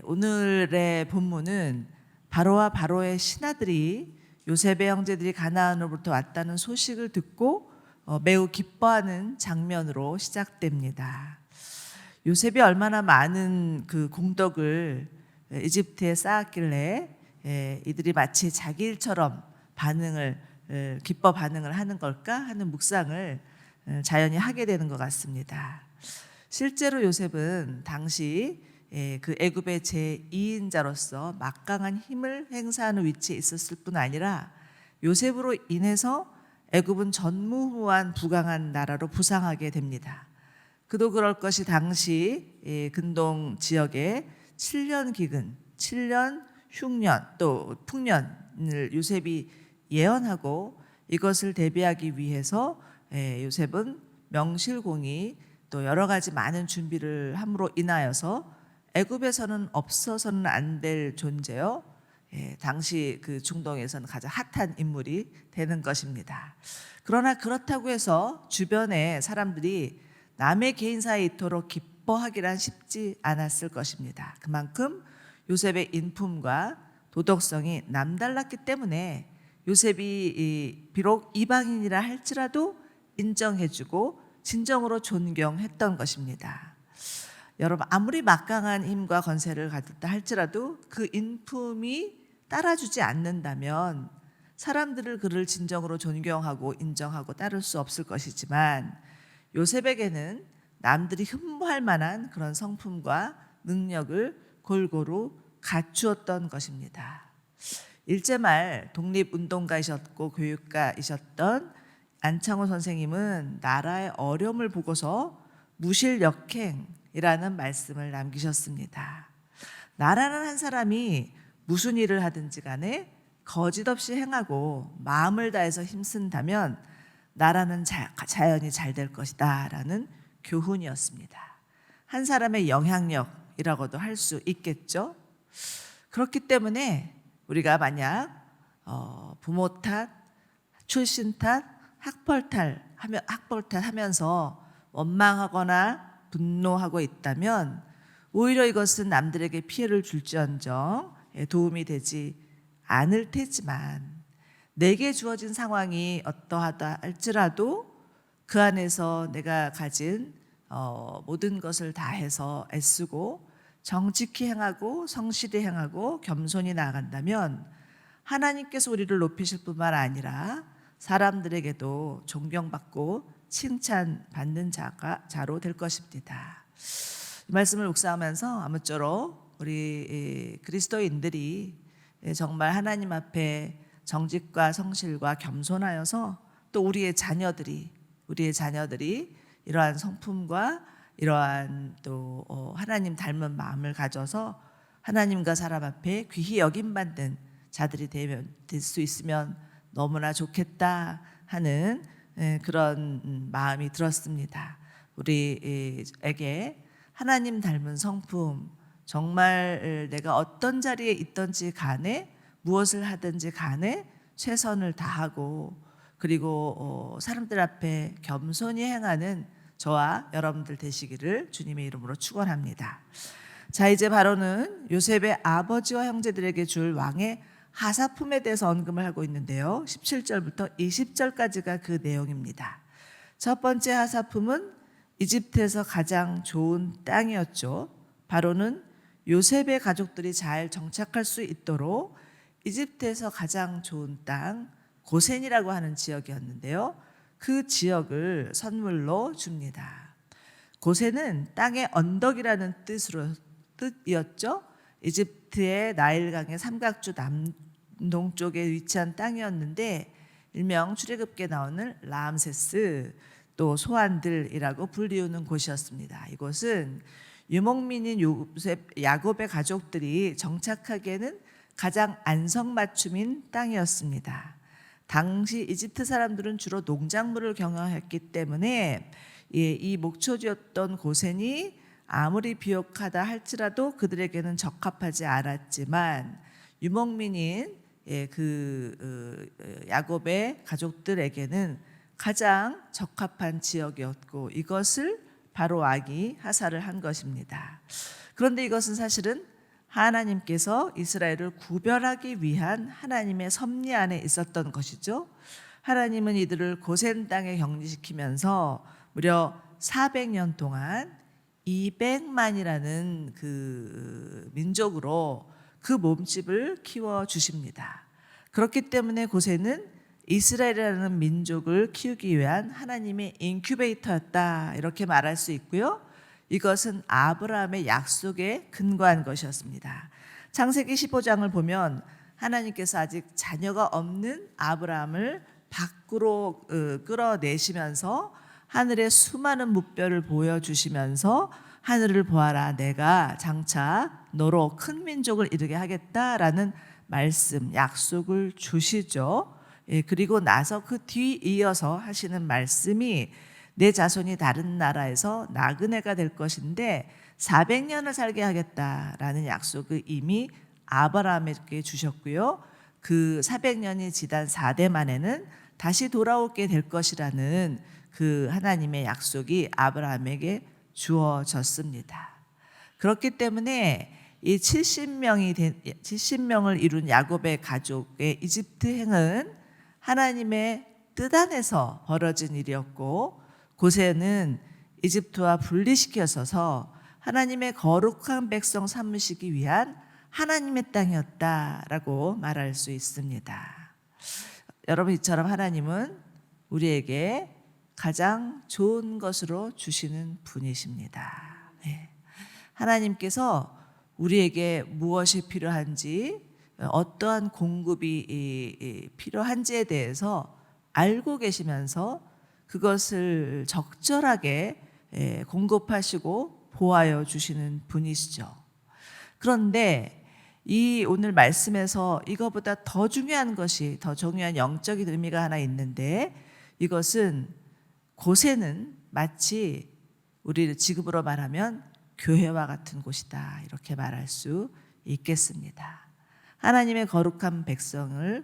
오늘의 본문은 바로와 바로의 신하들이 요셉의 형제들이 가나안으로부터 왔다는 소식을 듣고 매우 기뻐하는 장면으로 시작됩니다. 요셉이 얼마나 많은 그 공덕을 이집트에 쌓았길래 이들이 마치 자기 일처럼 기뻐 반응을 하는 걸까 하는 묵상을 자연히 하게 되는 것 같습니다. 실제로 요셉은 당시 그 애굽의 제2인자로서 막강한 힘을 행사하는 위치에 있었을 뿐 아니라 요셉으로 인해서 애굽은 전무후무한 부강한 나라로 부상하게 됩니다. 그도 그럴 것이 당시 근동 지역의 7년 기근, 7년 흉년 또 풍년을 요셉이 예언하고 이것을 대비하기 위해서 요셉은 명실공히 또 여러 가지 많은 준비를 함으로 인하여서 애굽에서는 없어서는 안 될 존재요. 당시 그 중동에서는 가장 핫한 인물이 되는 것입니다. 그러나 그렇다고 해서 주변의 사람들이 남의 개인사에 이토록 기뻐하기란 쉽지 않았을 것입니다. 그만큼 요셉의 인품과 도덕성이 남달랐기 때문에 요셉이 비록 이방인이라 할지라도 인정해주고 진정으로 존경했던 것입니다. 여러분, 아무리 막강한 힘과 권세를 가졌다 할지라도 그 인품이 따라주지 않는다면 사람들을 그를 진정으로 존경하고 인정하고 따를 수 없을 것이지만 요셉에게는 남들이 흠모할 만한 그런 성품과 능력을 골고루 갖추었던 것입니다. 일제말 독립운동가이셨고 교육가이셨던 안창호 선생님은 나라의 어려움을 보고서 무실역행이라는 말씀을 남기셨습니다. 나라는 한 사람이 무슨 일을 하든지 간에 거짓없이 행하고 마음을 다해서 힘쓴다면 나라는 자연히 잘 될 것이다 라는 교훈이었습니다. 한 사람의 영향력이라고도 할 수 있겠죠. 그렇기 때문에 우리가 만약 부모 탓, 출신 탓, 학벌 탓하면서 원망하거나 분노하고 있다면 오히려 이것은 남들에게 피해를 줄지언정 도움이 되지 않을 테지만 내게 주어진 상황이 어떠하다 할지라도 그 안에서 내가 가진 모든 것을 다해서 애쓰고 정직히 행하고 성실히 행하고 겸손히 나아간다면 하나님께서 우리를 높이실 뿐만 아니라 사람들에게도 존경받고 칭찬받는 자로 될 것입니다. 이 말씀을 묵상하면서 아무쪼록 우리 그리스도인들이 정말 하나님 앞에 정직과 성실과 겸손하여서 또 우리의 자녀들이 이러한 성품과 이러한 또 하나님 닮은 마음을 가져서 하나님과 사람 앞에 귀히 여김받는 자들이 될 수 있으면 너무나 좋겠다 하는 그런 마음이 들었습니다. 우리에게 하나님 닮은 성품, 정말 내가 어떤 자리에 있든지 간에 무엇을 하든지 간에 최선을 다하고 그리고 사람들 앞에 겸손히 행하는 저와 여러분들 되시기를 주님의 이름으로 축원합니다. 자, 이제 바로는 요셉의 아버지와 형제들에게 줄 왕의 하사품에 대해서 언급을 하고 있는데요. 17절부터 20절까지가 그 내용입니다. 첫 번째 하사품은 이집트에서 가장 좋은 땅이었죠. 바로는 요셉의 가족들이 잘 정착할 수 있도록 이집트에서 가장 좋은 땅 고센이라고 하는 지역이었는데요. 그 지역을 선물로 줍니다. 고센은 땅의 언덕이라는 뜻이었죠. 이집트의 나일강의 삼각주 남동쪽에 위치한 땅이었는데 일명 출애굽기에 나오는 라암세스 또 소환들이라고 불리우는 곳이었습니다. 이곳은 유목민인 야곱의 가족들이 정착하기에는 가장 안성맞춤인 땅이었습니다. 당시 이집트 사람들은 주로 농작물을 경영했기 때문에 이 목초지였던 고센이 아무리 비옥하다 할지라도 그들에게는 적합하지 않았지만 유목민인 야곱의 가족들에게는 가장 적합한 지역이었고 이것을 바로 왕이 하사를 한 것입니다. 그런데 이것은 사실은 하나님께서 이스라엘을 구별하기 위한 하나님의 섭리 안에 있었던 것이죠. 하나님은 이들을 고센 땅에 격리시키면서 무려 400년 동안 200만이라는 그 민족으로 그 몸집을 키워 주십니다. 그렇기 때문에 고센은 이스라엘이라는 민족을 키우기 위한 하나님의 인큐베이터였다, 이렇게 말할 수 있고요. 이것은 아브라함의 약속에 근거한 것이었습니다. 창세기 15장을 보면 하나님께서 아직 자녀가 없는 아브라함을 밖으로 끌어내시면서 하늘의 수많은 무뼈를 보여주시면서 하늘을 보아라, 내가 장차 너로 큰 민족을 이루게 하겠다라는 말씀, 약속을 주시죠. 그리고 나서 그 뒤 이어서 하시는 말씀이 내 자손이 다른 나라에서 나그네가 될 것인데 400년을 살게 하겠다라는 약속을 이미 아브라함에게 주셨고요. 그 400년이 지난 4대 만에는 다시 돌아오게 될 것이라는 그 하나님의 약속이 아브라함에게 주어졌습니다. 그렇기 때문에 이 70명을 이룬 야곱의 가족의 이집트 행은 하나님의 뜻 안에서 벌어진 일이었고, 고센은 이집트와 분리시켜서 하나님의 거룩한 백성 삼으시기 위한 하나님의 땅이었다라고 말할 수 있습니다. 여러분, 이처럼 하나님은 우리에게 가장 좋은 것으로 주시는 분이십니다. 네. 하나님께서 우리에게 무엇이 필요한지, 어떠한 공급이 필요한지에 대해서 알고 계시면서 그것을 적절하게 공급하시고 보하여 주시는 분이시죠. 그런데 이 오늘 말씀에서 이거보다 더 중요한 것이, 더 중요한 영적인 의미가 하나 있는데, 이것은 고센은 마치 우리 지금으로 말하면 교회와 같은 곳이다, 이렇게 말할 수 있겠습니다. 하나님의 거룩한 백성을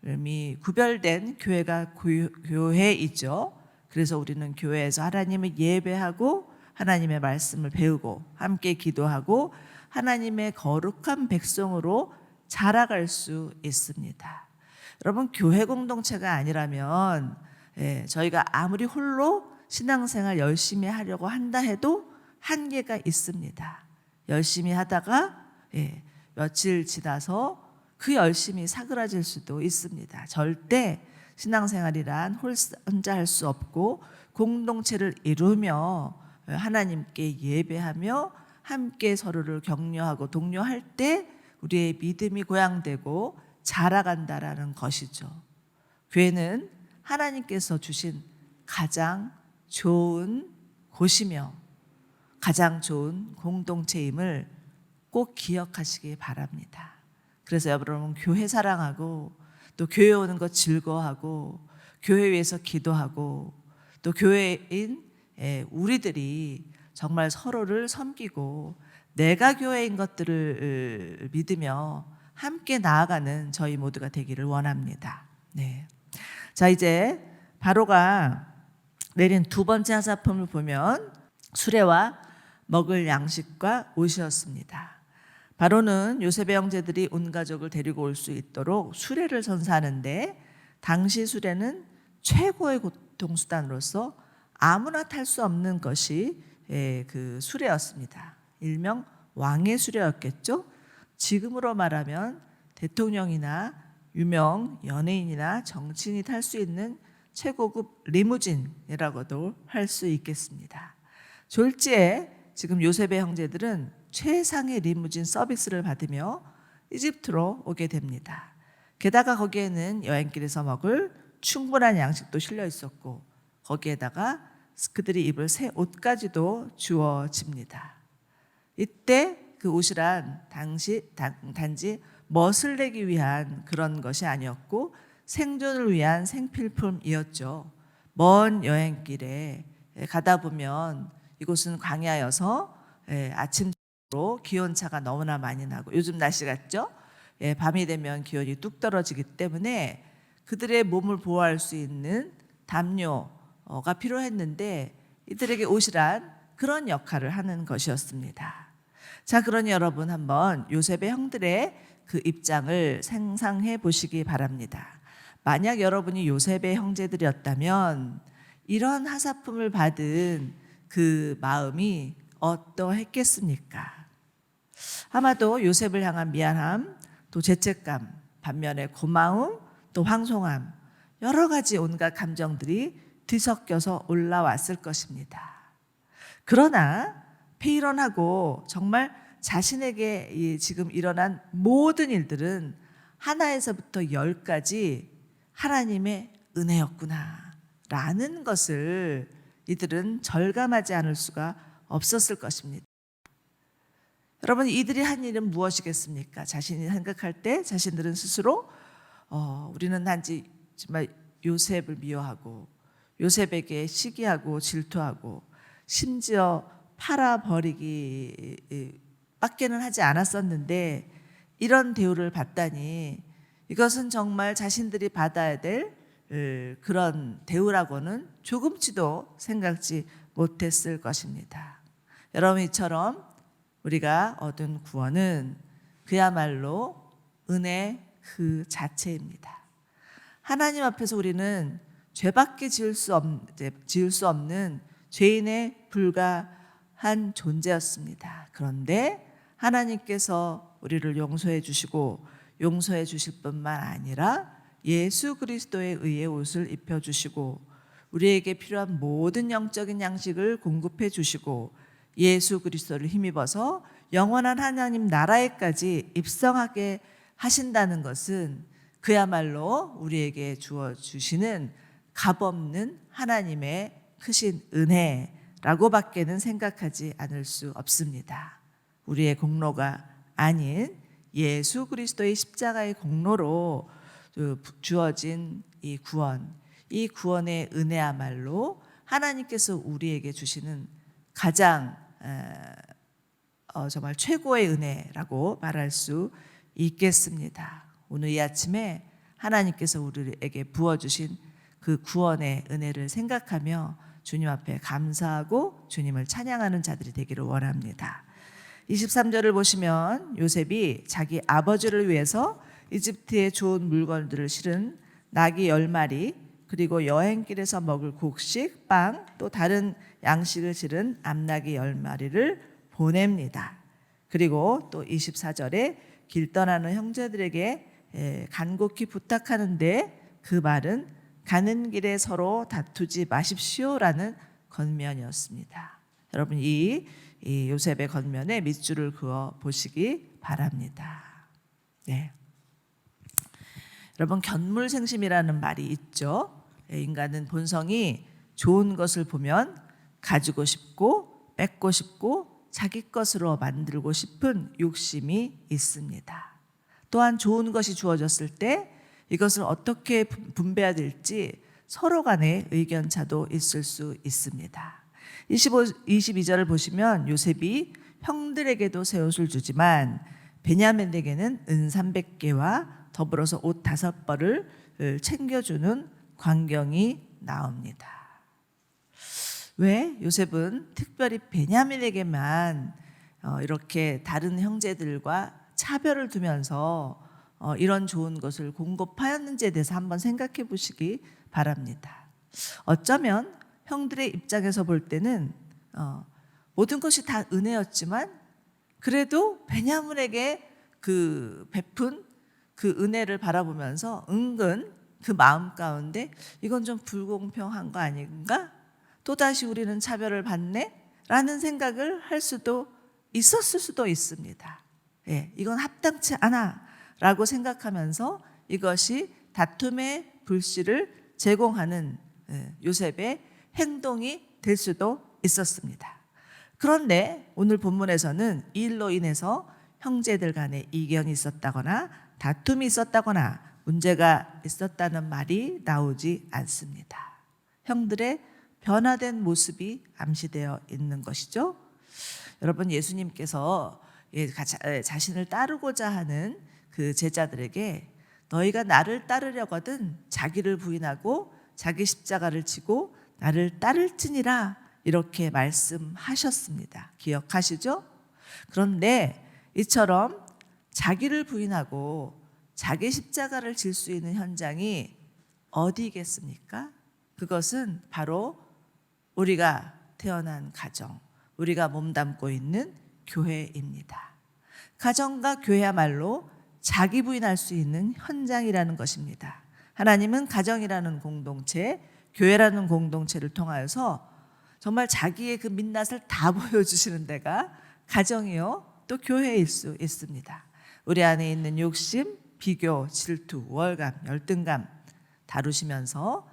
이미 구별된 교회가 교회이죠. 그래서 우리는 교회에서 하나님을 예배하고 하나님의 말씀을 배우고 함께 기도하고 하나님의 거룩한 백성으로 자라갈 수 있습니다. 여러분, 교회 공동체가 아니라면 저희가 아무리 홀로 신앙생활 열심히 하려고 한다 해도 한계가 있습니다. 열심히 하다가 며칠 지나서 그 열심이 사그라질 수도 있습니다. 절대 신앙생활이란 혼자 할 수 없고, 공동체를 이루며 하나님께 예배하며 함께 서로를 격려하고 독려할 때 우리의 믿음이 고양되고 자라간다라는 것이죠. 교회는 하나님께서 주신 가장 좋은 곳이며 가장 좋은 공동체임을 꼭 기억하시기 바랍니다. 그래서 여러분, 교회 사랑하고 또 교회 오는 것 즐거워하고 교회 위해서 기도하고 또 교회인 우리들이 정말 서로를 섬기고 내가 교회인 것들을 믿으며 함께 나아가는 저희 모두가 되기를 원합니다. 네. 자, 이제 바로가 내린 두 번째 하사품을 보면 수레와 먹을 양식과 옷이었습니다. 바로는 요셉의 형제들이 온 가족을 데리고 올 수 있도록 수레를 선사하는데, 당시 수레는 최고의 교통수단으로서 아무나 탈 수 없는 것이 그 수레였습니다. 일명 왕의 수레였겠죠. 지금으로 말하면 대통령이나 유명 연예인이나 정치인이 탈 수 있는 최고급 리무진이라고도 할 수 있겠습니다. 졸지에 지금 요셉의 형제들은 최상의 리무진 서비스를 받으며 이집트로 오게 됩니다. 게다가 거기에는 여행길에서 먹을 충분한 양식도 실려 있었고, 거기에다가 그들이 입을 새 옷까지도 주어집니다. 이때 그 옷이란 단지 멋을 내기 위한 그런 것이 아니었고 생존을 위한 생필품이었죠. 먼 여행길에 가다 보면 이곳은 광야여서 아침으로 기온차가 너무나 많이 나고, 요즘 날씨 같죠? 밤이 되면 기온이 뚝 떨어지기 때문에 그들의 몸을 보호할 수 있는 담요가 필요했는데, 이들에게 옷이란 그런 역할을 하는 것이었습니다. 자, 그러니 여러분 한번 요셉의 형들의 그 입장을 상상해 보시기 바랍니다. 만약 여러분이 요셉의 형제들이었다면 이런 하사품을 받은 그 마음이 어떠했겠습니까? 아마도 요셉을 향한 미안함, 또 죄책감, 반면에 고마움, 또 황송함, 여러 가지 온갖 감정들이 뒤섞여서 올라왔을 것입니다. 그러나 폐일원하고 정말 자신에게 지금 일어난 모든 일들은 하나에서부터 10까지 하나님의 은혜였구나 라는 것을 이들은 절감하지 않을 수가 없었을 것입니다. 여러분, 이들이 한 일은 무엇이겠습니까? 자신이 생각할 때 자신들은 스스로 우리는 단지 정말 요셉을 미워하고 요셉에게 시기하고 질투하고 심지어 팔아버리기 밖에는 하지 않았었는데 이런 대우를 받다니 이것은 정말 자신들이 받아야 될 그런 대우라고는 조금치도 생각지 못했을 것입니다. 여러분, 이처럼 우리가 얻은 구원은 그야말로 은혜 그 자체입니다. 하나님 앞에서 우리는 죄밖에 지을 수 없는 죄인에 불과한 존재였습니다. 그런데 하나님께서 우리를 용서해 주시고 용서해 주실 뿐만 아니라 예수 그리스도에 의해 옷을 입혀 주시고 우리에게 필요한 모든 영적인 양식을 공급해 주시고 예수 그리스도를 힘입어서 영원한 하나님 나라에까지 입성하게 하신다는 것은 그야말로 우리에게 주어 주시는 값없는 하나님의 크신 은혜라고밖에는 생각하지 않을 수 없습니다. 우리의 공로가 아닌 예수 그리스도의 십자가의 공로로 주어진 이 구원의 은혜야말로 하나님께서 우리에게 주시는 가장 정말 최고의 은혜라고 말할 수 있겠습니다. 오늘 이 아침에 하나님께서 우리에게 부어주신 그 구원의 은혜를 생각하며 주님 앞에 감사하고 주님을 찬양하는 자들이 되기를 원합니다. 23절을 보시면 요셉이 자기 아버지를 위해서 이집트의 좋은 물건들을 실은 나귀 10마리 그리고 여행길에서 먹을 곡식, 빵, 또 다른 양식을 실은 암나귀 10마리를 보냅니다. 그리고 또 24절에 길 떠나는 형제들에게 간곡히 부탁하는데 그 말은 가는 길에 서로 다투지 마십시오라는 권면이었습니다. 여러분, 이 요셉의 권면에 밑줄을 그어 보시기 바랍니다. 네. 여러분, 견물생심이라는 말이 있죠. 인간은 본성이 좋은 것을 보면 가지고 싶고 뺏고 싶고 자기 것으로 만들고 싶은 욕심이 있습니다. 또한 좋은 것이 주어졌을 때 이것을 어떻게 분배해야 될지 서로 간의 의견차도 있을 수 있습니다. 22절을 보시면 요셉이 형들에게도 새 옷을 주지만 베냐민에게는 은 300개와 더불어서 옷 5벌을 챙겨주는 광경이 나옵니다. 왜 요셉은 특별히 베냐민에게만 이렇게 다른 형제들과 차별을 두면서 이런 좋은 것을 공급하였는지에 대해서 한번 생각해 보시기 바랍니다. 어쩌면 형들의 입장에서 볼 때는 모든 것이 다 은혜였지만 그래도 베냐민에게 그 베푼 그 은혜를 바라보면서 은근 그 마음 가운데 이건 좀 불공평한 거 아닌가? 또다시 우리는 차별을 받네? 라는 생각을 할 수도 있었을 수도 있습니다. 이건 합당치 않아 라고 생각하면서 이것이 다툼의 불씨를 제공하는 요셉의 행동이 될 수도 있었습니다. 그런데 오늘 본문에서는 이 일로 인해서 형제들 간에 이견이 있었다거나 다툼이 있었다거나 문제가 있었다는 말이 나오지 않습니다. 형들의 변화된 모습이 암시되어 있는 것이죠. 여러분, 예수님께서 자신을 따르고자 하는 그 제자들에게 너희가 나를 따르려거든 자기를 부인하고 자기 십자가를 지고 나를 따를지니라 이렇게 말씀하셨습니다. 기억하시죠? 그런데 이처럼 자기를 부인하고 자기 십자가를 질 수 있는 현장이 어디겠습니까? 그것은 바로 우리가 태어난 가정, 우리가 몸담고 있는 교회입니다. 가정과 교회야말로 자기 부인할 수 있는 현장이라는 것입니다. 하나님은 가정이라는 공동체, 교회라는 공동체를 통하여서 정말 자기의 그 민낯을 다 보여주시는 데가 가정이요, 또 교회일 수 있습니다. 우리 안에 있는 욕심, 비교, 질투, 우월감, 열등감 다루시면서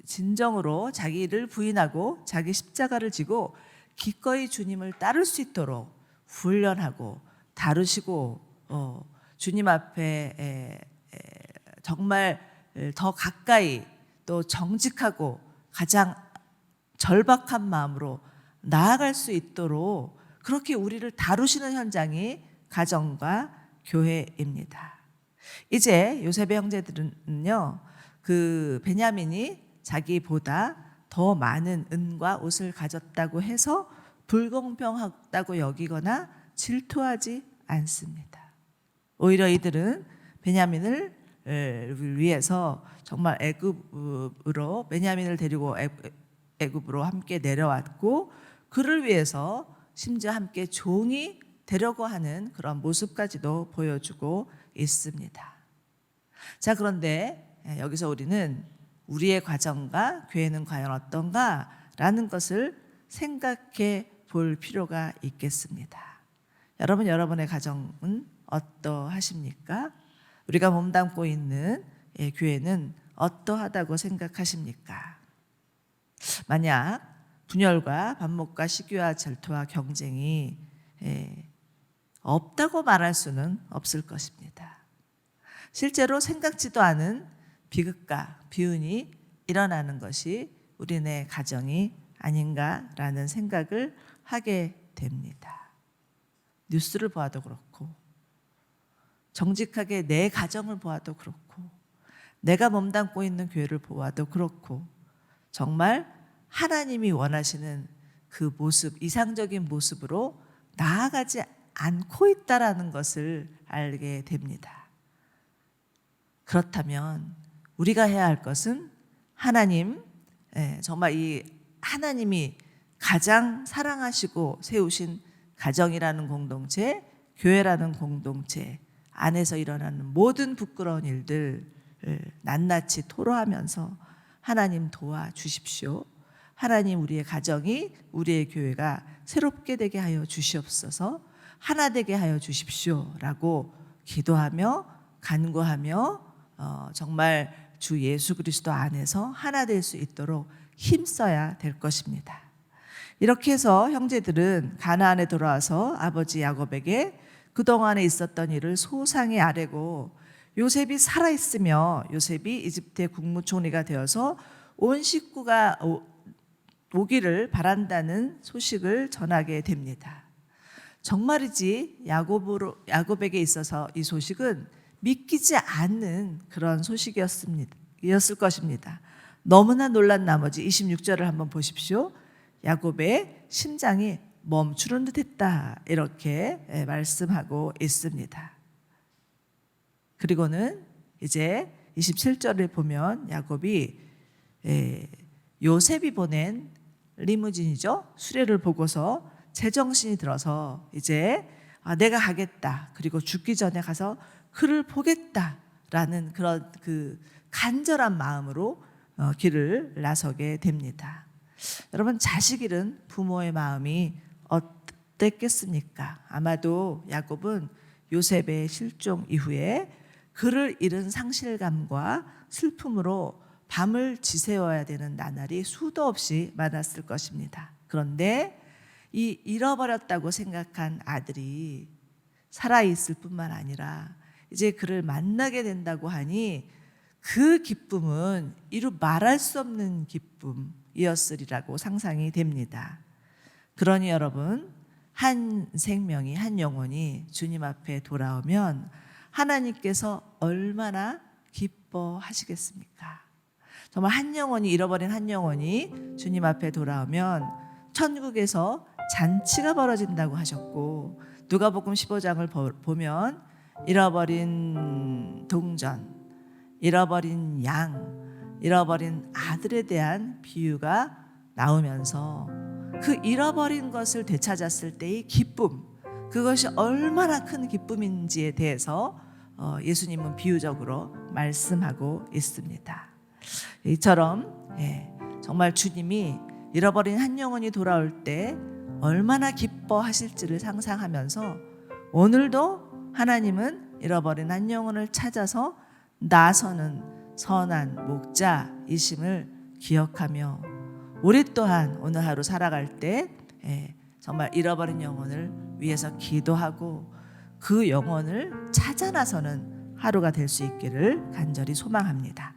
진정으로 자기를 부인하고 자기 십자가를 지고 기꺼이 주님을 따를 수 있도록 훈련하고 다루시고 주님 앞에 정말 더 가까이 또 정직하고 가장 절박한 마음으로 나아갈 수 있도록 그렇게 우리를 다루시는 현장이 가정과 교회입니다. 이제 요셉의 형제들은요, 그 베냐민이 자기보다 더 많은 은과 옷을 가졌다고 해서 불공평하다고 여기거나 질투하지 않습니다. 오히려 이들은 베냐민을 위해서 정말 애굽으로 베냐민을 데리고 애굽으로 함께 내려왔고 그를 위해서 심지어 함께 종이 되려고 하는 그런 모습까지도 보여주고 있습니다. 자, 그런데 여기서 우리는 우리의 가정과 교회는 과연 어떤가라는 것을 생각해 볼 필요가 있겠습니다. 여러분, 여러분의 가정은 어떠하십니까? 우리가 몸담고 있는 교회는 어떠하다고 생각하십니까? 만약 분열과 반목과 시기와 질투와 경쟁이 없다고 말할 수는 없을 것입니다. 실제로 생각지도 않은 비극과 비운이 일어나는 것이 우리네 가정이 아닌가라는 생각을 하게 됩니다. 뉴스를 보아도 그렇고 정직하게 내 가정을 보아도 그렇고 내가 몸담고 있는 교회를 보아도 그렇고 정말 하나님이 원하시는 그 모습, 이상적인 모습으로 나아가지 않고 있다라는 것을 알게 됩니다. 그렇다면 우리가 해야 할 것은 하나님, 정말 이 하나님이 가장 사랑하시고 세우신 가정이라는 공동체, 교회라는 공동체 안에서 일어나는 모든 부끄러운 일들을 낱낱이 토로하면서 하나님 도와주십시오. 하나님, 우리의 가정이, 우리의 교회가 새롭게 되게 하여 주시옵소서, 하나 되게 하여 주십시오라고 기도하며 간구하며 정말 주 예수 그리스도 안에서 하나 될 수 있도록 힘써야 될 것입니다. 이렇게 해서 형제들은 가나안에 돌아와서 아버지 야곱에게 그동안에 있었던 일을 소상히 아뢰고 요셉이 살아있으며 요셉이 이집트의 국무총리가 되어서 온 식구가 오기를 바란다는 소식을 전하게 됩니다. 정말이지 야곱에게 있어서 이 소식은 믿기지 않는 그런 소식이었을 것입니다. 너무나 놀란 나머지 26절을 한번 보십시오. 야곱의 심장이 멈추는 듯했다, 이렇게 말씀하고 있습니다. 그리고는 이제 27절을 보면 야곱이 요셉이 보낸 리무진이죠, 수레를 보고서 제정신이 들어서 이제 내가 가겠다, 그리고 죽기 전에 가서 그를 보겠다라는 그런 그 간절한 마음으로 길을 나서게 됩니다. 여러분, 자식 잃은 부모의 마음이 어땠겠습니까? 아마도 야곱은 요셉의 실종 이후에 그를 잃은 상실감과 슬픔으로 밤을 지새워야 되는 나날이 수도 없이 많았을 것입니다. 그런데 이 잃어버렸다고 생각한 아들이 살아있을 뿐만 아니라 이제 그를 만나게 된다고 하니 그 기쁨은 이루 말할 수 없는 기쁨이었으리라고 상상이 됩니다. 그러니 여러분, 한 생명이, 한 영혼이 주님 앞에 돌아오면 하나님께서 얼마나 기뻐하시겠습니까? 정말 한 영혼이, 잃어버린 한 영혼이 주님 앞에 돌아오면 천국에서 잔치가 벌어진다고 하셨고, 누가복음 15장을 보면 잃어버린 동전, 잃어버린 양, 잃어버린 아들에 대한 비유가 나오면서 그 잃어버린 것을 되찾았을 때의 기쁨, 그것이 얼마나 큰 기쁨인지에 대해서 예수님은 비유적으로 말씀하고 있습니다. 이처럼 정말 주님이 잃어버린 한 영혼이 돌아올 때 얼마나 기뻐하실지를 상상하면서 오늘도 하나님은 잃어버린 한 영혼을 찾아서 나서는 선한 목자이심을 기억하며 우리 또한 오늘 하루 살아갈 때 정말 잃어버린 영혼을 위해서 기도하고 그 영혼을 찾아 나서는 하루가 될 수 있기를 간절히 소망합니다.